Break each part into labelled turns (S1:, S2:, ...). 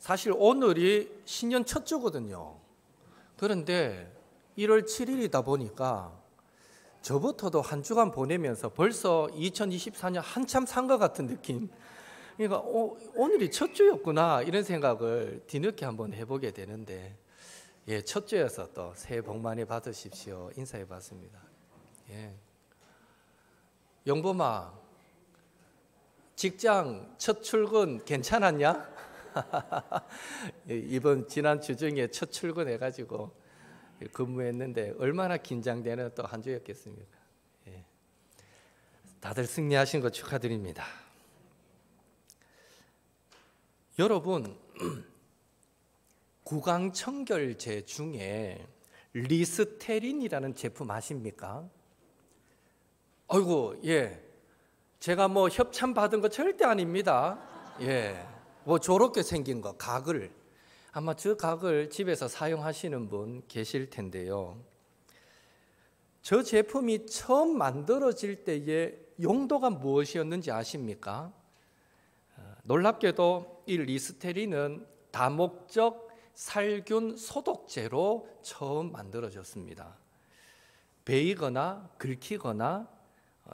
S1: 사실 오늘이 신년 첫 주거든요. 그런데 1월 7일이다 보니까 저부터도 한 주간 보내면서 벌써 2024년 한참 산 것 같은 느낌. 그러니까 오늘이 첫 주였구나 이런 생각을 뒤늦게 한번 해보게 되는데, 예, 첫 주여서 또 새해 복 많이 받으십시오 인사해봤습니다. 예. 영범아, 직장 첫 출근 괜찮았냐? 이번 지난 주 중에 첫 출근해가지고 근무했는데 얼마나 긴장되는 또 한 주였겠습니까? 예. 다들 승리하신 거 축하드립니다. 여러분, 구강청결제 중에 리스테린이라는 제품 아십니까? 아이고, 예, 제가 뭐 협찬 받은 거 절대 아닙니다. 예, 뭐 저렇게 생긴 거, 각을, 아마 저 각을 집에서 사용하시는 분 계실 텐데요. 저 제품이 처음 만들어질 때의 용도가 무엇이었는지 아십니까? 놀랍게도 이 리스테린은 다목적 살균 소독제로 처음 만들어졌습니다. 베이거나 긁히거나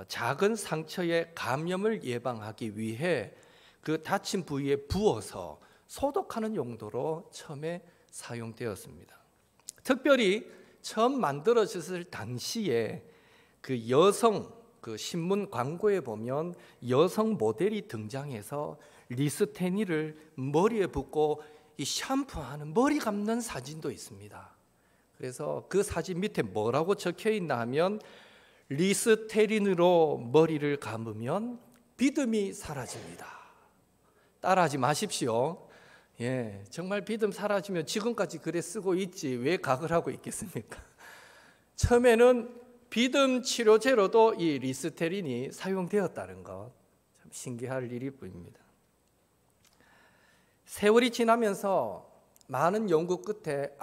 S1: 작은 상처의 감염을 예방하기 위해 그 다친 부위에 부어서 소독하는 용도로 처음에 사용되었습니다. 특별히 처음 만들어졌을 당시에 그 여성 그 신문 광고에 보면 여성 모델이 등장해서 리스테린을 머리에 붓고 이 샴푸하는 머리 감는 사진도 있습니다. 그래서 그 사진 밑에 뭐라고 적혀 있나 하면 리스테린으로 머리를 감으면 비듬이 사라집니다. 따라하지 마십시오. 예, 정말 비듬 사라지면 지금까지 글에 쓰고 있지 왜 각을 하고 있겠습니까? 처음에는 비듬 치료제로도 이 리스테린이 사용되었다는 것, 참 신기할 일이 보입니다. 세월이 지나면서 많은 연구 끝에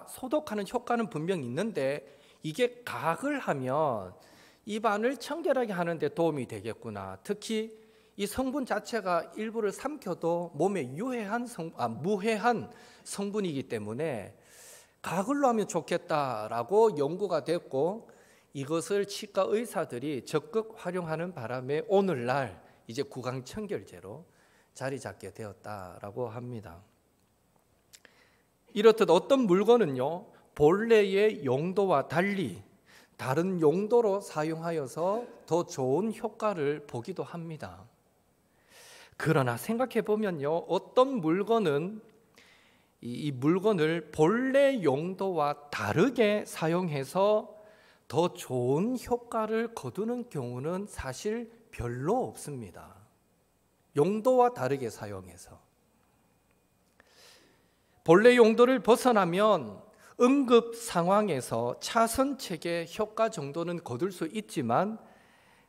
S1: 소독하는 효과는 분명 있는데 이게 각을 하면 입안을 청결하게 하는 데 도움이 되겠구나. 특히 이 성분 자체가 일부를 삼켜도 몸에 무해한 성분이기 때문에 가글로 하면 좋겠다라고 연구가 됐고, 이것을 치과 의사들이 적극 활용하는 바람에 오늘날 이제 구강청결제로 자리 잡게 되었다라고 합니다. 이렇듯 어떤 물건은요, 본래의 용도와 달리 다른 용도로 사용하여서 더 좋은 효과를 보기도 합니다. 그러나 생각해 보면요, 어떤 물건은 이 물건을 본래 용도와 다르게 사용해서 더 좋은 효과를 거두는 경우는 사실 별로 없습니다. 용도와 다르게 사용해서 본래 용도를 벗어나면 응급 상황에서 차선책의 효과 정도는 거둘 수 있지만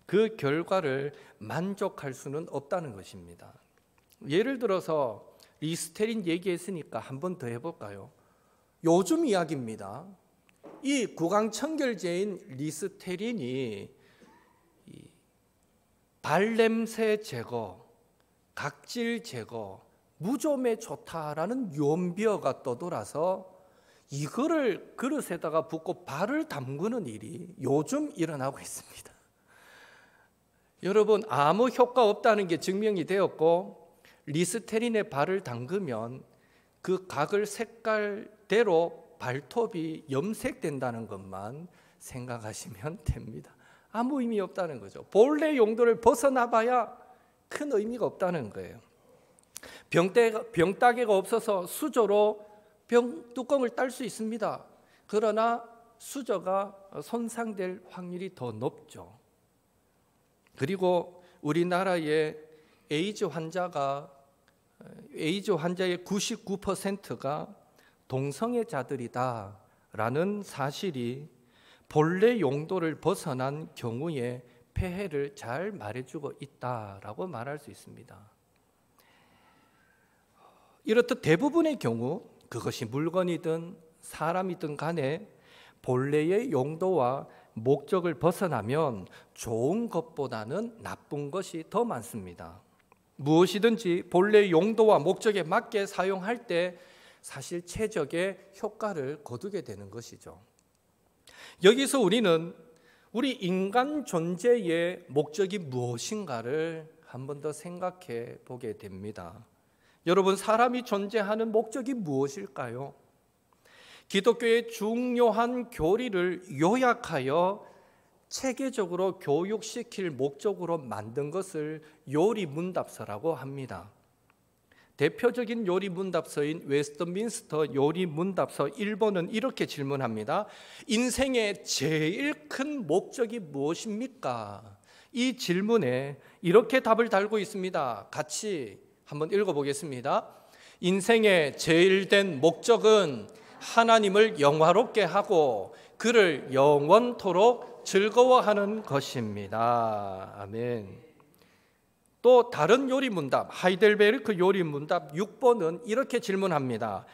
S1: 그 결과를 만족할 수는 없다는 것입니다. 예를 들어서 리스테린 얘기했으니까 한 번 더 해볼까요? 요즘 이야기입니다. 이 구강청결제인 리스테린이 발냄새 제거, 각질 제거, 무좀에 좋다라는 연비어가 떠돌아서 이거를 그릇에다가 붓고 발을 담그는 일이 요즘 일어나고 있습니다. 여러분, 아무 효과 없다는 게 증명이 되었고 리스테린에 발을 담그면 그 각을 색깔대로 발톱이 염색된다는 것만 생각하시면 됩니다. 아무 의미 없다는 거죠. 본래 용도를 벗어나 봐야 큰 의미가 없다는 거예요. 병따개가 없어서 수저로 병 뚜껑을 딸 수 있습니다. 그러나 수저가 손상될 확률이 더 높죠. 그리고 우리나라의 에이즈 환자의 99%가 동성애자들이다라는 사실이 본래 용도를 벗어난 경우에 폐해를 잘 말해주고 있다라고 말할 수 있습니다. 이렇듯 대부분의 경우 그것이 물건이든 사람이든 간에 본래의 용도와 목적을 벗어나면 좋은 것보다는 나쁜 것이 더 많습니다. 무엇이든지 본래 용도와 목적에 맞게 사용할 때 사실 최적의 효과를 거두게 되는 것이죠. 여기서 우리는 우리 인간 존재의 목적이 무엇인가를 한 번 더 생각해 보게 됩니다. 여러분, 사람이 존재하는 목적이 무엇일까요? 기독교의 중요한 교리를 요약하여 체계적으로 교육시킬 목적으로 만든 것을 요리문답서라고 합니다. 대표적인 요리문답서인 웨스트민스터 요리문답서 1번은 이렇게 질문합니다. 인생의 제일 큰 목적이 무엇입니까? 이 질문에 이렇게 답을 달고 있습니다. 같이 한번 읽어보겠습니다. 인생의 제일 된 목적은 하나님을 영화롭게 하고 그를 영원토록 즐거워하는 것입니다. 아멘. 또 다른 요리문답, 하이델베르크 요리문답 6번은 이렇게 질문합니다.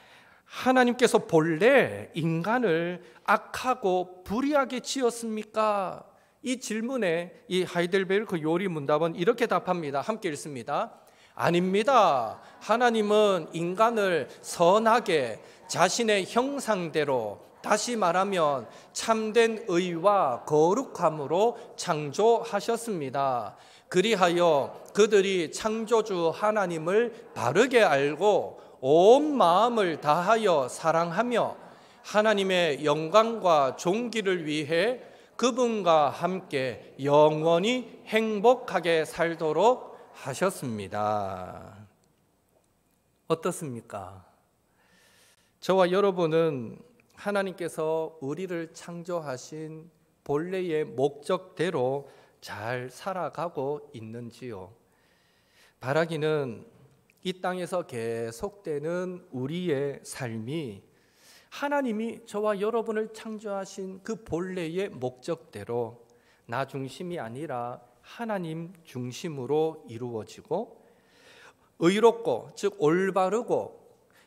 S1: 하나님께서 본래 인간을 악하고 불의하게 지었습니까? 이 질문에 이 하이델베르크 요리문답은 이렇게 답합니다. 함께 읽습니다. 아닙니다. 하나님은 인간을 선하게 자신의 형상대로, 다시 말하면 참된 의와 거룩함으로 창조하셨습니다. 그리하여 그들이 창조주 하나님을 바르게 알고 온 마음을 다하여 사랑하며 하나님의 영광과 존귀를 위해 그분과 함께 영원히 행복하게 살도록 하셨습니다. 어떻습니까? 저와 여러분은 하나님께서 우리를 창조하신 본래의 목적대로 잘 살아가고 있는지요? 바라기는 이 땅에서 계속되는 우리의 삶이 하나님이 저와 여러분을 창조하신 그 본래의 목적대로 나 중심이 아니라 하나님 중심으로 이루어지고 의롭고, 즉 올바르고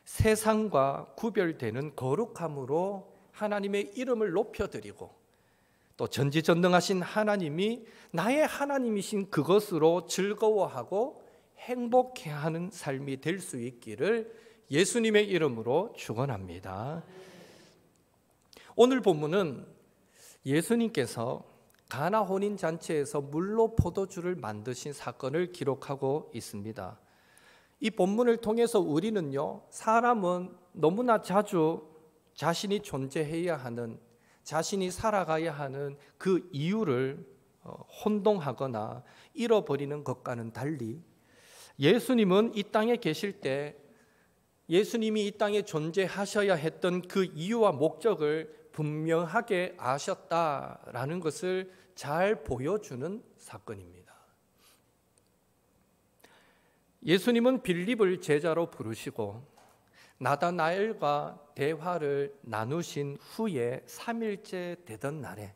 S1: 세상과 구별되는 거룩함으로 하나님의 이름을 높여드리고 또 전지전능하신 하나님이 나의 하나님이신 그것으로 즐거워하고 행복해하는 삶이 될 수 있기를 예수님의 이름으로 축원합니다. 오늘 본문은 예수님께서 가나 혼인 잔치에서 물로 포도주를 만드신 사건을 기록하고 있습니다. 이 본문을 통해서 우리는요, 사람은 너무나 자주 자신이 존재해야 하는, 자신이 살아가야 하는 그 이유를 혼동하거나 잃어버리는 것과는 달리 예수님은 이 땅에 계실 때 예수님이 이 땅에 존재하셔야 했던 그 이유와 목적을 분명하게 아셨다라는 것을 잘 보여주는 사건입니다. 예수님은 빌립을 제자로 부르시고 나다나엘과 대화를 나누신 후에 3일째 되던 날에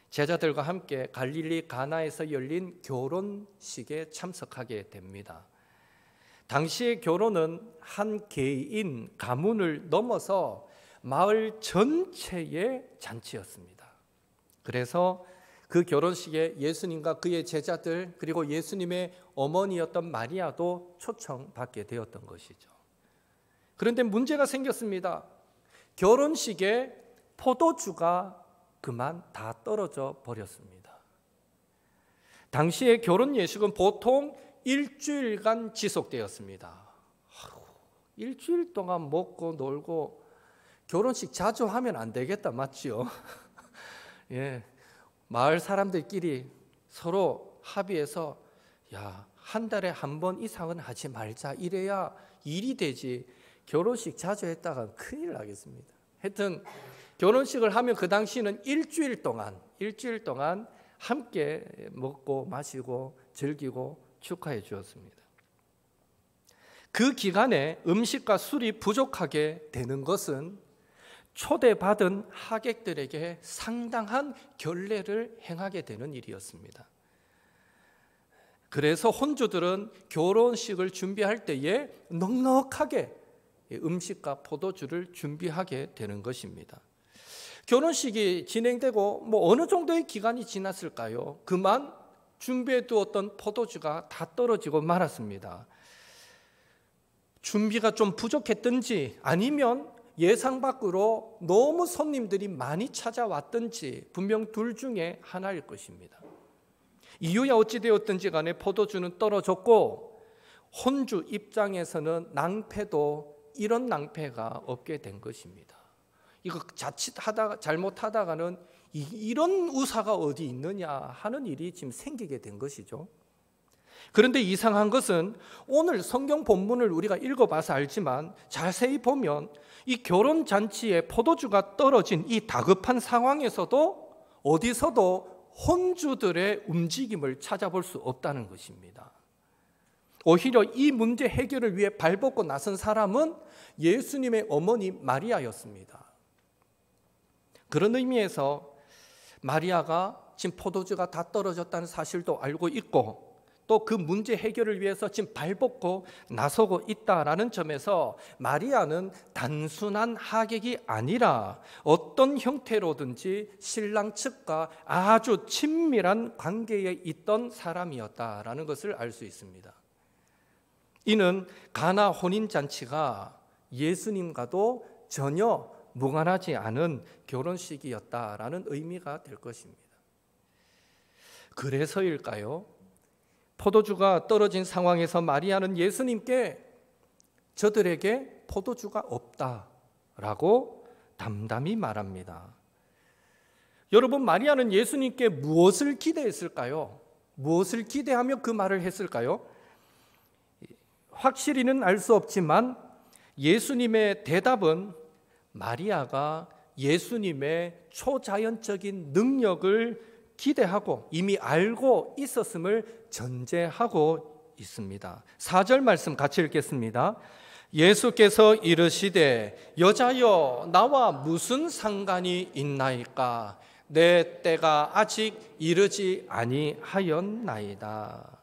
S1: 제자들과 함께 갈릴리 가나에서 열린 결혼식에 참석하게 됩니다. 당시의 결혼은 한 개인 가문을 넘어서 마을 전체의 잔치였습니다. 그래서 그 결혼식에 예수님과 그의 제자들 그리고 예수님의 어머니였던 마리아도 초청받게 되었던 것이죠. 그런데 문제가 생겼습니다. 결혼식에 포도주가 그만 다 떨어져 버렸습니다. 당시의 결혼 예식은 보통 일주일간 지속되었습니다. 일주일 동안 먹고 놀고 결혼식 자주 하면 안 되겠다, 맞지요? 예, 마을 사람들끼리 서로 합의해서 한 달에 한 번 이상은 하지 말자, 이래야 일이 되지. 결혼식 자주 했다가 큰일 나겠습니다. 하여튼 결혼식을 하면 그 당시는 일주일 동안 함께 먹고 마시고 즐기고 축하해 주었습니다. 그 기간에 음식과 술이 부족하게 되는 것은 초대받은 하객들에게 상당한 결례를 행하게 되는 일이었습니다. 그래서 혼주들은 결혼식을 준비할 때에 넉넉하게 음식과 포도주를 준비하게 되는 것입니다. 결혼식이 진행되고 어느 정도의 기간이 지났을까요? 그만 준비해 두었던 포도주가 다 떨어지고 말았습니다. 준비가 좀 부족했든지 아니면 예상 밖으로 너무 손님들이 많이 찾아왔든지 분명 둘 중에 하나일 것입니다. 이유야 어찌되었든지 간에 포도주는 떨어졌고 혼주 입장에서는 낭패도 이런 낭패가 없게 된 것입니다. 이거 자칫하다가 잘못하다가는 이런 우사가 어디 있느냐 하는 일이 지금 생기게 된 것이죠. 그런데 이상한 것은 오늘 성경 본문을 우리가 읽어봐서 알지만 자세히 보면 이 결혼잔치에 포도주가 떨어진 이 다급한 상황에서도 어디서도 혼주들의 움직임을 찾아볼 수 없다는 것입니다. 오히려 이 문제 해결을 위해 발벗고 나선 사람은 예수님의 어머니 마리아였습니다. 그런 의미에서 마리아가 지금 포도주가 다 떨어졌다는 사실도 알고 있고 또 그 문제 해결을 위해서 지금 발벗고 나서고 있다라는 점에서 마리아는 단순한 하객이 아니라 어떤 형태로든지 신랑 측과 아주 친밀한 관계에 있던 사람이었다라는 것을 알 수 있습니다. 이는 가나 혼인잔치가 예수님과도 전혀 무관하지 않은 결혼식이었다라는 의미가 될 것입니다. 그래서일까요? 포도주가 떨어진 상황에서 마리아는 예수님께 저들에게 포도주가 없다라고 담담히 말합니다. 여러분, 마리아는 예수님께 무엇을 기대했을까요? 무엇을 기대하며 그 말을 했을까요? 확실히는 알 수 없지만 예수님의 대답은 마리아가 예수님의 초자연적인 능력을 기대하고 이미 알고 있었음을 전제하고 있습니다. 4절 말씀 같이 읽겠습니다. 예수께서 이르시되 여자여 나와 무슨 상관이 있나이까 내 때가 아직 이르지 아니하였나이다.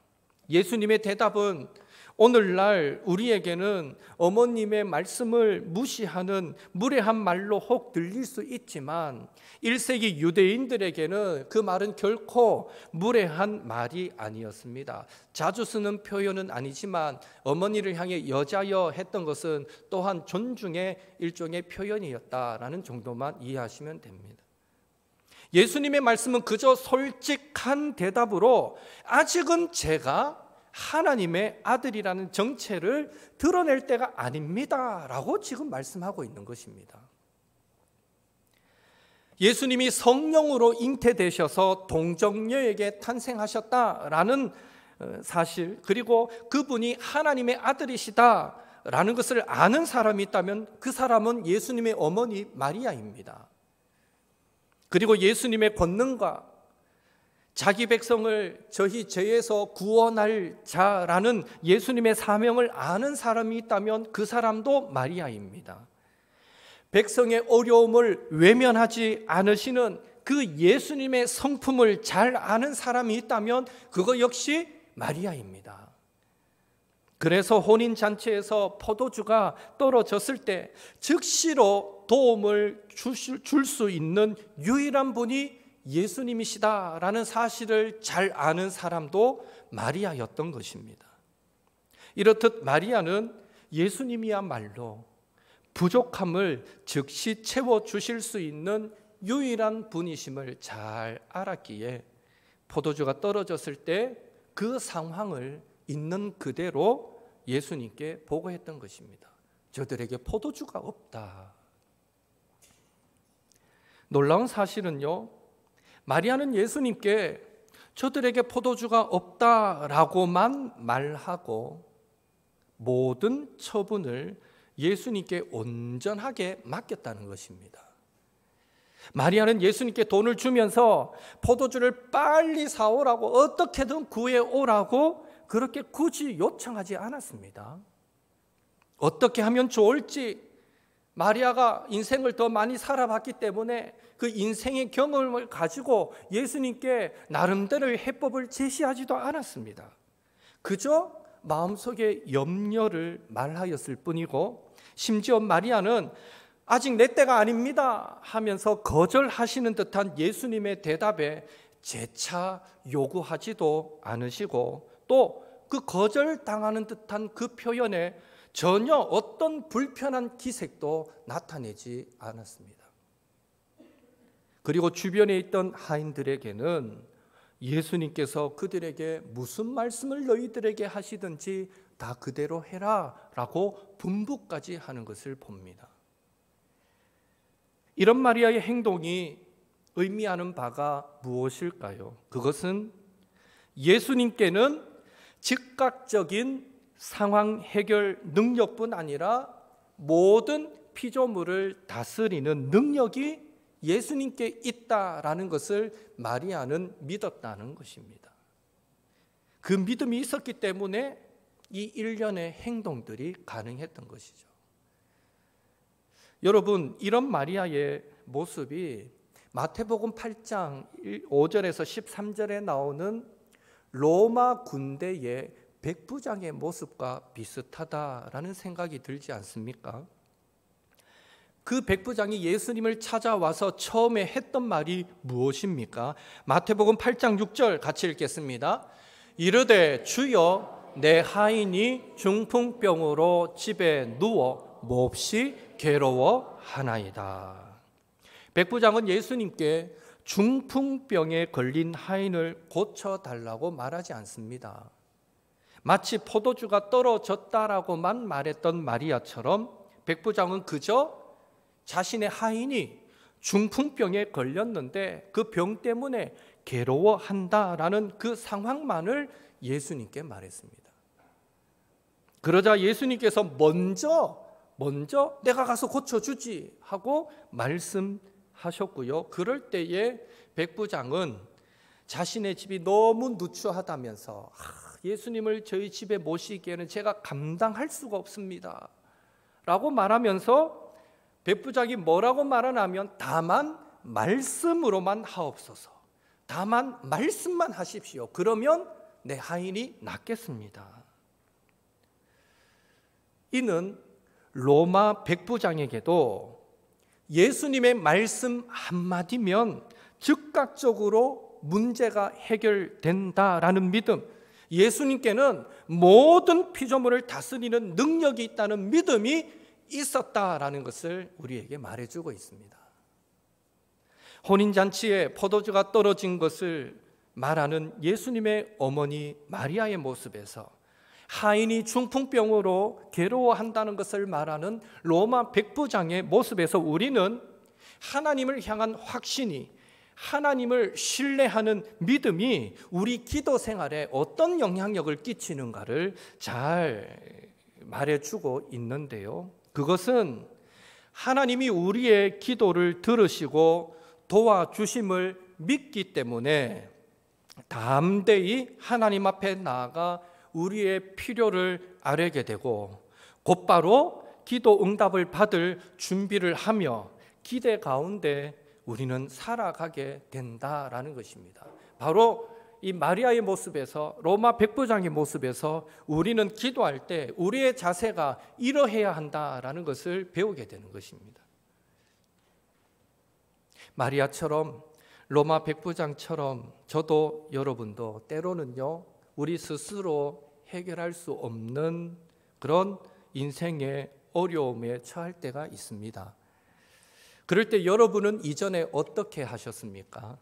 S1: 예수님의 대답은 오늘날 우리에게는 어머님의 말씀을 무시하는 무례한 말로 혹 들릴 수 있지만 1세기 유대인들에게는 그 말은 결코 무례한 말이 아니었습니다. 자주 쓰는 표현은 아니지만 어머니를 향해 여자여 했던 것은 또한 존중의 일종의 표현이었다라는 정도만 이해하시면 됩니다. 예수님의 말씀은 그저 솔직한 대답으로 아직은 제가 하나님의 아들이라는 정체를 드러낼 때가 아닙니다 라고 지금 말씀하고 있는 것입니다. 예수님이 성령으로 잉태되셔서 동정녀에게 탄생하셨다라는 사실, 그리고 그분이 하나님의 아들이시다라는 것을 아는 사람이 있다면 그 사람은 예수님의 어머니 마리아입니다. 그리고 예수님의 권능과 자기 백성을 저희 죄에서 구원할 자라는 예수님의 사명을 아는 사람이 있다면 그 사람도 마리아입니다. 백성의 어려움을 외면하지 않으시는 그 예수님의 성품을 잘 아는 사람이 있다면 그거 역시 마리아입니다. 그래서 혼인잔치에서 포도주가 떨어졌을 때 즉시로 도움을 줄 수 있는 유일한 분이 예수님이시다라는 사실을 잘 아는 사람도 마리아였던 것입니다. 이렇듯 마리아는 예수님이야말로 부족함을 즉시 채워주실 수 있는 유일한 분이심을 잘 알았기에 포도주가 떨어졌을 때 그 상황을 있는 그대로 예수님께 보고했던 것입니다. 저들에게 포도주가 없다. 놀라운 사실은요, 마리아는 예수님께 저들에게 포도주가 없다라고만 말하고 모든 처분을 예수님께 온전하게 맡겼다는 것입니다. 마리아는 예수님께 돈을 주면서 포도주를 빨리 사오라고, 어떻게든 구해오라고 그렇게 굳이 요청하지 않았습니다. 어떻게 하면 좋을지, 마리아가 인생을 더 많이 살아봤기 때문에 그 인생의 경험을 가지고 예수님께 나름대로의 해법을 제시하지도 않았습니다. 그저 마음속에 염려를 말하였을 뿐이고, 심지어 마리아는 아직 내 때가 아닙니다 하면서 거절하시는 듯한 예수님의 대답에 재차 요구하지도 않으시고 또 그 거절당하는 듯한 그 표현에 전혀 어떤 불편한 기색도 나타내지 않았습니다. 그리고 주변에 있던 하인들에게는 예수님께서 그들에게 무슨 말씀을 너희들에게 하시든지 다 그대로 해라 라고 분부까지 하는 것을 봅니다. 이런 마리아의 행동이 의미하는 바가 무엇일까요? 그것은 예수님께는 즉각적인 상황 해결 능력뿐 아니라 모든 피조물을 다스리는 능력이 예수님께 있다라는 것을 마리아는 믿었다는 것입니다. 그 믿음이 있었기 때문에 이 일련의 행동들이 가능했던 것이죠. 여러분, 이런 마리아의 모습이 마태복음 8장 5절에서 13절에 나오는 로마 군대의 백부장의 모습과 비슷하다라는 생각이 들지 않습니까? 그 백부장이 예수님을 찾아와서 처음에 했던 말이 무엇입니까? 마태복음 8장 6절 같이 읽겠습니다. 이르되 주여 내 하인이 중풍병으로 집에 누워 몹시 괴로워하나이다. 백부장은 예수님께 중풍병에 걸린 하인을 고쳐달라고 말하지 않습니다. 마치 포도주가 떨어졌다라고만 말했던 마리아처럼 백부장은 그저 자신의 하인이 중풍병에 걸렸는데 그 병 때문에 괴로워한다라는 그 상황만을 예수님께 말했습니다. 그러자 예수님께서 먼저 내가 가서 고쳐주지 하고 말씀하셨고요. 그럴 때에 백부장은 자신의 집이 너무 누추하다면서 예수님을 저희 집에 모시기에는 제가 감당할 수가 없습니다 라고 말하면서 백부장이 뭐라고 말하냐면 다만 말씀으로만 하옵소서, 다만 말씀만 하십시오. 그러면 내 하인이 낫겠습니다. 이는 로마 백부장에게도 예수님의 말씀 한마디면 즉각적으로 문제가 해결된다라는 믿음, 예수님께는 모든 피조물을 다스리는 능력이 있다는 믿음이 있었다라는 것을 우리에게 말해주고 있습니다. 혼인잔치에 포도주가 떨어진 것을 말하는 예수님의 어머니 마리아의 모습에서 하인이 중풍병으로 괴로워한다는 것을 말하는 로마 백부장의 모습에서 우리는 하나님을 향한 확신이, 하나님을 신뢰하는 믿음이 우리 기도 생활에 어떤 영향력을 끼치는가를 잘 말해주고 있는데요. 그것은 하나님이 우리의 기도를 들으시고 도와주심을 믿기 때문에 담대히 하나님 앞에 나아가 우리의 필요를 아뢰게 되고 곧바로 기도 응답을 받을 준비를 하며 기대 가운데 우리는 살아가게 된다라는 것입니다. 바로 이 마리아의 모습에서, 로마 백부장의 모습에서 우리는 기도할 때 우리의 자세가 이러해야 한다라는 것을 배우게 되는 것입니다. 마리아처럼, 로마 백부장처럼 저도 여러분도 때로는요, 우리 스스로 해결할 수 없는 그런 인생의 어려움에 처할 때가 있습니다. 그럴 때 여러분은 이전에 어떻게 하셨습니까?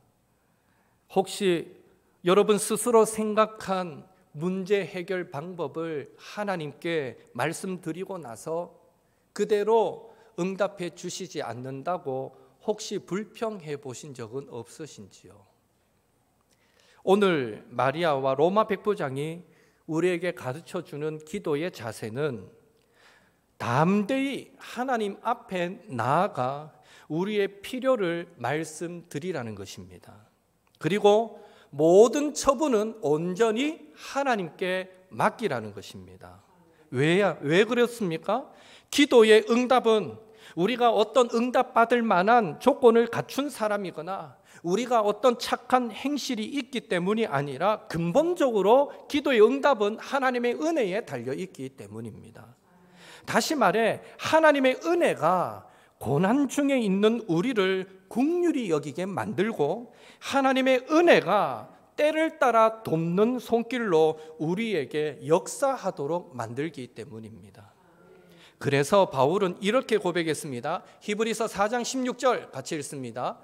S1: 혹시 여러분 스스로 생각한 문제 해결 방법을 하나님께 말씀드리고 나서 그대로 응답해 주시지 않는다고 혹시 불평해 보신 적은 없으신지요? 오늘 마리아와 로마 백부장이 우리에게 가르쳐주는 기도의 자세는 담대히 하나님 앞에 나아가 우리의 필요를 말씀드리라는 것입니다. 그리고 모든 처분은 온전히 하나님께 맡기라는 것입니다. 왜 그렇습니까? 기도의 응답은 우리가 어떤 응답받을 만한 조건을 갖춘 사람이거나 우리가 어떤 착한 행실이 있기 때문이 아니라 근본적으로 기도의 응답은 하나님의 은혜에 달려있기 때문입니다. 다시 말해 하나님의 은혜가 고난 중에 있는 우리를 긍휼히 여기게 만들고 하나님의 은혜가 때를 따라 돕는 손길로 우리에게 역사하도록 만들기 때문입니다. 그래서 바울은 이렇게 고백했습니다. 히브리서 4장 16절 같이 읽습니다.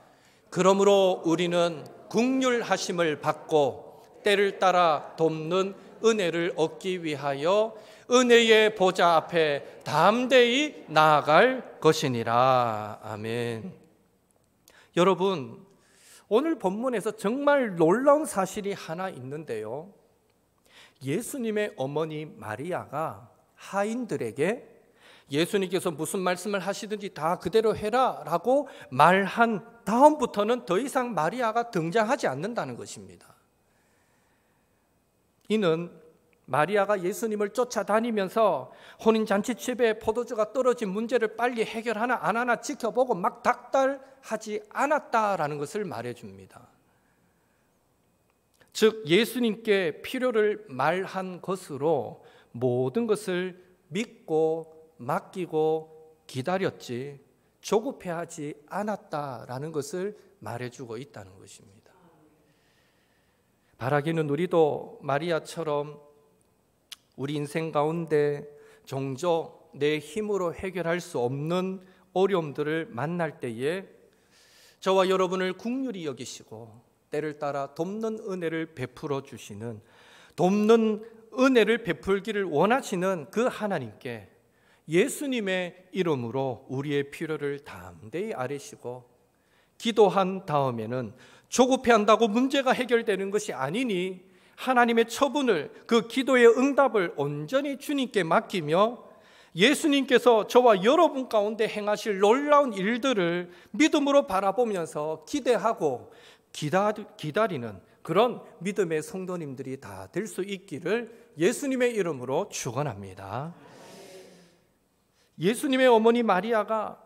S1: 그러므로 우리는 긍휼하심을 받고 때를 따라 돕는 은혜를 얻기 위하여 은혜의 보좌 앞에 담대히 나아갈 것이니라. 아멘. 여러분, 오늘 본문에서 정말 놀라운 사실이 하나 있는데요. 예수님의 어머니 마리아가 하인들에게 예수님께서 무슨 말씀을 하시든지 다 그대로 해라 라고 말한 다음부터는 더 이상 마리아가 등장하지 않는다는 것입니다. 이는 마리아가 예수님을 쫓아다니면서 혼인잔치집에 포도주가 떨어진 문제를 빨리 해결하나 안 하나 지켜보고 막 닥달하지 않았다라는 것을 말해줍니다. 즉 예수님께 필요를 말한 것으로 모든 것을 믿고 맡기고 기다렸지 조급해하지 않았다라는 것을 말해주고 있다는 것입니다. 바라기는 우리도 마리아처럼 우리 인생 가운데 종종 내 힘으로 해결할 수 없는 어려움들을 만날 때에 저와 여러분을 긍휼히 여기시고 때를 따라 돕는 은혜를 베풀어 주시는, 돕는 은혜를 베풀기를 원하시는 그 하나님께 예수님의 이름으로 우리의 필요를 담대히 아뢰시고 기도한 다음에는 조급해한다고 문제가 해결되는 것이 아니니 하나님의 처분을, 그 기도의 응답을 온전히 주님께 맡기며 예수님께서 저와 여러분 가운데 행하실 놀라운 일들을 믿음으로 바라보면서 기대하고 기다리는 그런 믿음의 성도님들이 다 될 수 있기를 예수님의 이름으로 축원합니다. 예수님의 어머니 마리아가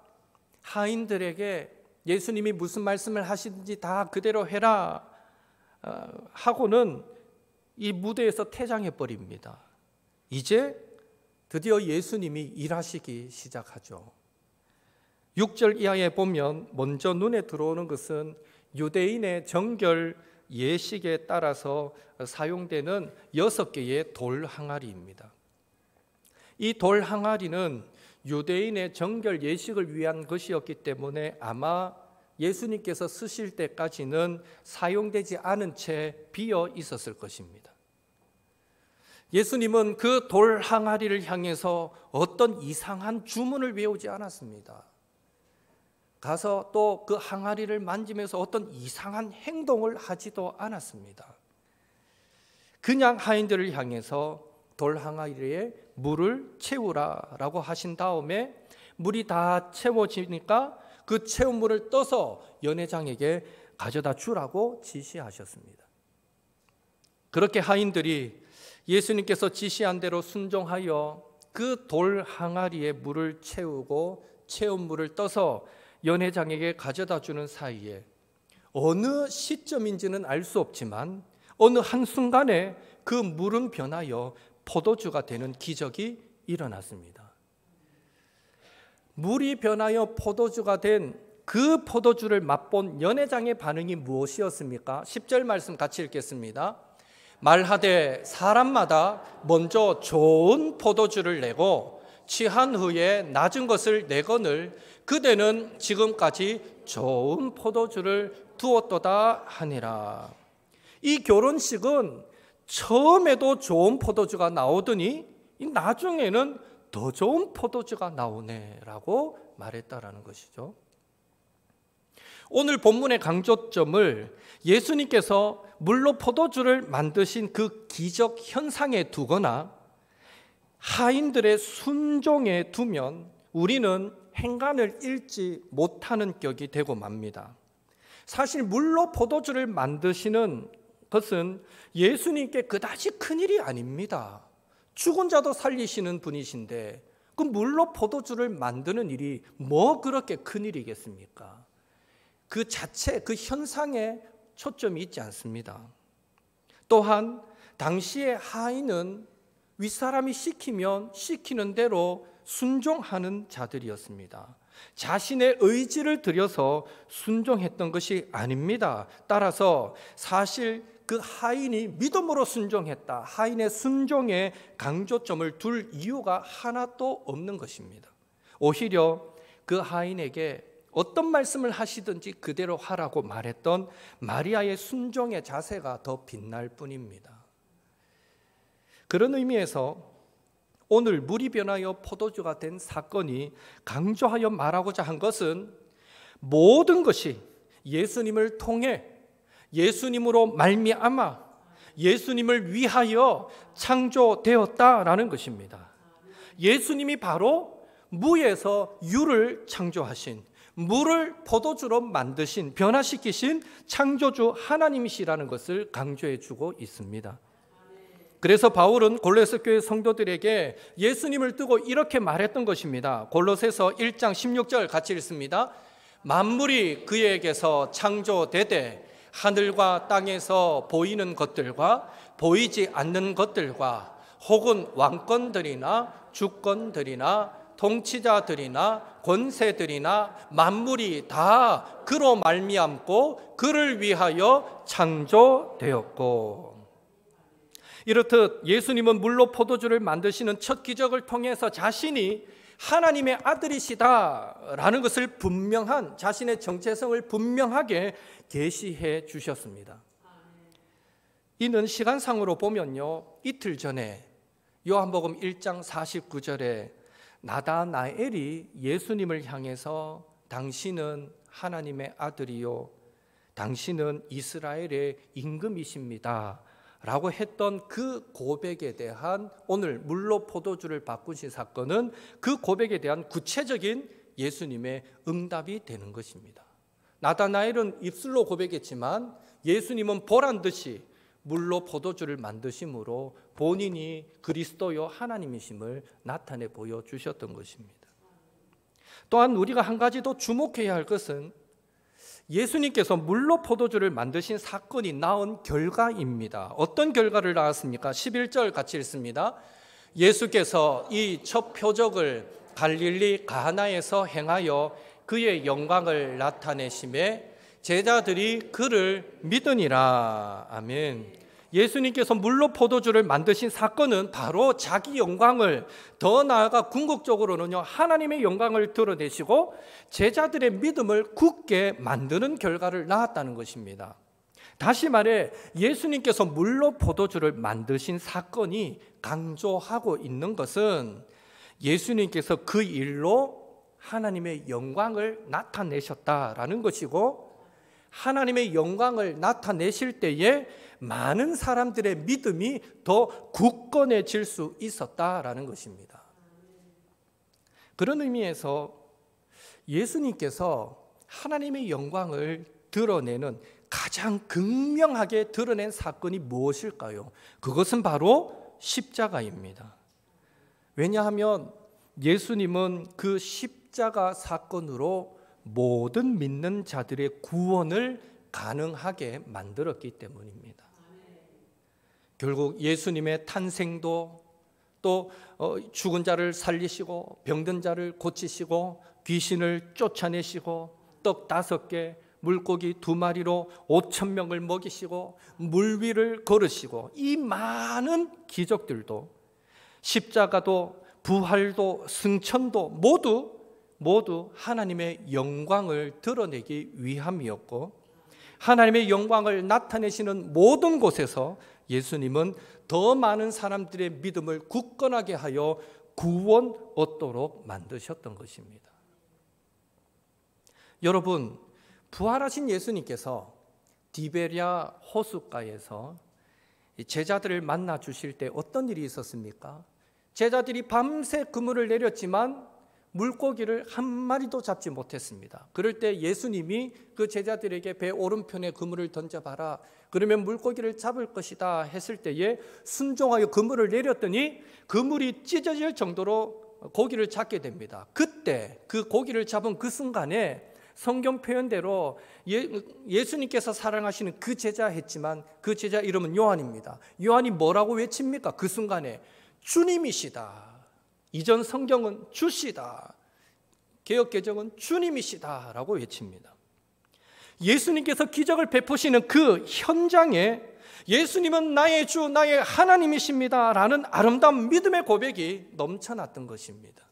S1: 하인들에게 예수님이 무슨 말씀을 하시든지 다 그대로 해라 하고는 이 무대에서 퇴장해 버립니다. 이제 드디어 예수님이 일하시기 시작하죠. 6절 이하에 보면 먼저 눈에 들어오는 것은 유대인의 정결 예식에 따라서 사용되는 6개의 돌 항아리입니다. 이 돌 항아리는 유대인의 정결 예식을 위한 것이었기 때문에 아마 예수님께서 쓰실 때까지는 사용되지 않은 채 비어 있었을 것입니다. 예수님은 그 돌 항아리를 향해서 어떤 이상한 주문을 외우지 않았습니다. 가서 또 그 항아리를 만지면서 어떤 이상한 행동을 하지도 않았습니다. 그냥 하인들을 향해서 돌 항아리에 물을 채우라라고 하신 다음에 물이 다 채워지니까 그 채운 물을 떠서 연회장에게 가져다 주라고 지시하셨습니다. 그렇게 하인들이 예수님께서 지시한 대로 순종하여 그 돌 항아리에 물을 채우고 채운 물을 떠서 연회장에게 가져다 주는 사이에 어느 시점인지는 알 수 없지만 어느 한순간에 그 물은 변하여 포도주가 되는 기적이 일어났습니다. 물이 변하여 포도주가 된 그 포도주를 맛본 연회장의 반응이 무엇이었습니까? 10절 말씀 같이 읽겠습니다. 말하되 사람마다 먼저 좋은 포도주를 내고 취한 후에 낮은 것을 내거늘 그대는 지금까지 좋은 포도주를 두었도다 하니라. 이 결혼식은 처음에도 좋은 포도주가 나오더니 나중에는 더 좋은 포도주가 나오네라고 말했다라는 것이죠. 오늘 본문의 강조점을 예수님께서 물로 포도주를 만드신 그 기적 현상에 두거나 하인들의 순종에 두면 우리는 행간을 잃지 못하는 격이 되고 맙니다. 사실 물로 포도주를 만드시는 것은 예수님께 그다지 큰일이 아닙니다. 죽은 자도 살리시는 분이신데 그 물로 포도주를 만드는 일이 뭐 그렇게 큰일이겠습니까? 그 자체, 그 현상에 초점이 있지 않습니다. 또한 당시의 하인은 윗사람이 시키면 시키는 대로 순종하는 자들이었습니다. 자신의 의지를 들여서 순종했던 것이 아닙니다. 따라서 사실 그 하인이 믿음으로 순종했다, 하인의 순종에 강조점을 둘 이유가 하나도 없는 것입니다. 오히려 그 하인에게 어떤 말씀을 하시든지 그대로 하라고 말했던 마리아의 순종의 자세가 더 빛날 뿐입니다. 그런 의미에서 오늘 물이 변하여 포도주가 된 사건이 강조하여 말하고자 한 것은 모든 것이 예수님을 통해, 예수님으로 말미암아, 예수님을 위하여 창조되었다라는 것입니다. 예수님이 바로 무에서 유를 창조하신, 물을 포도주로 만드신, 변화시키신 창조주 하나님이시라는 것을 강조해 주고 있습니다. 그래서 바울은 골로새 교회 성도들에게 예수님을 두고 이렇게 말했던 것입니다. 골로새서 1장 16절 같이 읽습니다. 만물이 그에게서 창조되되 하늘과 땅에서 보이는 것들과 보이지 않는 것들과 혹은 왕권들이나 주권들이나 통치자들이나 권세들이나 만물이 다 그로 말미암고 그를 위하여 창조되었고. 이렇듯 예수님은 물로 포도주를 만드시는 첫 기적을 통해서 자신이 하나님의 아들이시다라는 것을 분명한, 자신의 정체성을 분명하게 계시해 주셨습니다. 이는 시간상으로 보면요, 이틀 전에 요한복음 1장 49절에 나다나엘이 예수님을 향해서 당신은 하나님의 아들이요 당신은 이스라엘의 임금이십니다 라고 했던 그 고백에 대한, 오늘 물로 포도주를 바꾸신 사건은 그 고백에 대한 구체적인 예수님의 응답이 되는 것입니다. 나다나엘은 입술로 고백했지만 예수님은 보란듯이 물로 포도주를 만드심으로 본인이 그리스도요 하나님이심을 나타내 보여주셨던 것입니다. 또한 우리가 한 가지 더 주목해야 할 것은 예수님께서 물로 포도주를 만드신 사건이 낳은 결과입니다. 어떤 결과를 낳았습니까? 11절 같이 읽습니다. 예수께서 이 첫 표적을 갈릴리 가나에서 행하여 그의 영광을 나타내심에 제자들이 그를 믿으니라. 아멘. 예수님께서 물로 포도주를 만드신 사건은 바로 자기 영광을, 더 나아가 궁극적으로는요 하나님의 영광을 드러내시고 제자들의 믿음을 굳게 만드는 결과를 낳았다는 것입니다. 다시 말해 예수님께서 물로 포도주를 만드신 사건이 강조하고 있는 것은 예수님께서 그 일로 하나님의 영광을 나타내셨다라는 것이고, 하나님의 영광을 나타내실 때에 많은 사람들의 믿음이 더 굳건해질 수 있었다라는 것입니다. 그런 의미에서 예수님께서 하나님의 영광을 드러내는, 가장 극명하게 드러낸 사건이 무엇일까요? 그것은 바로 십자가입니다. 왜냐하면 예수님은 그 십자가 사건으로 모든 믿는 자들의 구원을 가능하게 만들었기 때문입니다. 결국 예수님의 탄생도, 또 죽은 자를 살리시고 병든 자를 고치시고 귀신을 쫓아내시고 떡 5개 물고기 2마리로 5,000명을 먹이시고 물 위를 걸으시고, 이 많은 기적들도, 십자가도, 부활도, 승천도 모두 하나님의 영광을 드러내기 위함이었고, 하나님의 영광을 나타내시는 모든 곳에서 예수님은 더 많은 사람들의 믿음을 굳건하게 하여 구원 얻도록 만드셨던 것입니다. 여러분, 부활하신 예수님께서 디베랴 호숫가에서 제자들을 만나 주실 때 어떤 일이 있었습니까? 제자들이 밤새 그물을 내렸지만 물고기를 한 마리도 잡지 못했습니다. 그럴 때 예수님이 그 제자들에게 배 오른편에 그물을 던져봐라, 그러면 물고기를 잡을 것이다 했을 때에 순종하여 그물을 내렸더니 그물이 찢어질 정도로 고기를 잡게 됩니다. 그때 그 고기를 잡은 그 순간에 성경 표현대로 예수님께서 사랑하시는 그 제자 했지만 그 제자 이름은 요한입니다. 요한이 뭐라고 외칩니까? 그 순간에 주님이시다. 이전 성경은 주시다. 개역개정은 주님이시다라고 외칩니다. 예수님께서 기적을 베푸시는 그 현장에 예수님은 나의 주, 나의 하나님이십니다 라는 아름다운 믿음의 고백이 넘쳐났던 것입니다.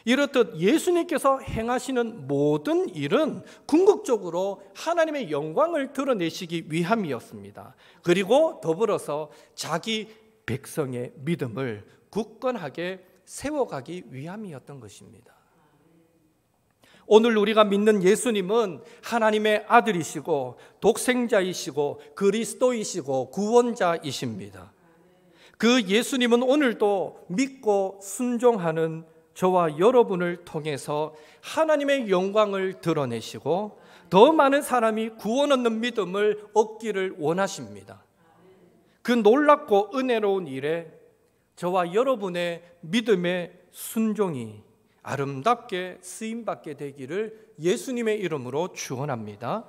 S1: 이렇듯 예수님께서 행하시는 모든 일은 궁극적으로 하나님의 영광을 드러내시기 위함이었습니다. 그리고 더불어서 자기 백성의 믿음을 굳건하게 세워가기 위함이었던 것입니다. 오늘 우리가 믿는 예수님은 하나님의 아들이시고 독생자이시고 그리스도이시고 구원자이십니다. 그 예수님은 오늘도 믿고 순종하는 저와 여러분을 통해서 하나님의 영광을 드러내시고 더 많은 사람이 구원 얻는 믿음을 얻기를 원하십니다. 그 놀랍고 은혜로운 일에 저와 여러분의 믿음의 순종이 아름답게 쓰임받게 되기를 예수님의 이름으로 축원합니다.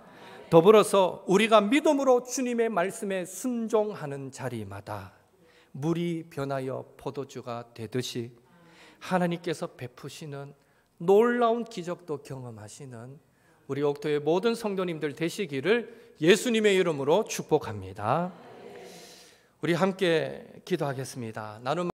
S1: 더불어서 우리가 믿음으로 주님의 말씀에 순종하는 자리마다 물이 변하여 포도주가 되듯이 하나님께서 베푸시는 놀라운 기적도 경험하시는 우리 옥토의 모든 성도님들 되시기를 예수님의 이름으로 축복합니다. 우리 함께 기도하겠습니다. 나는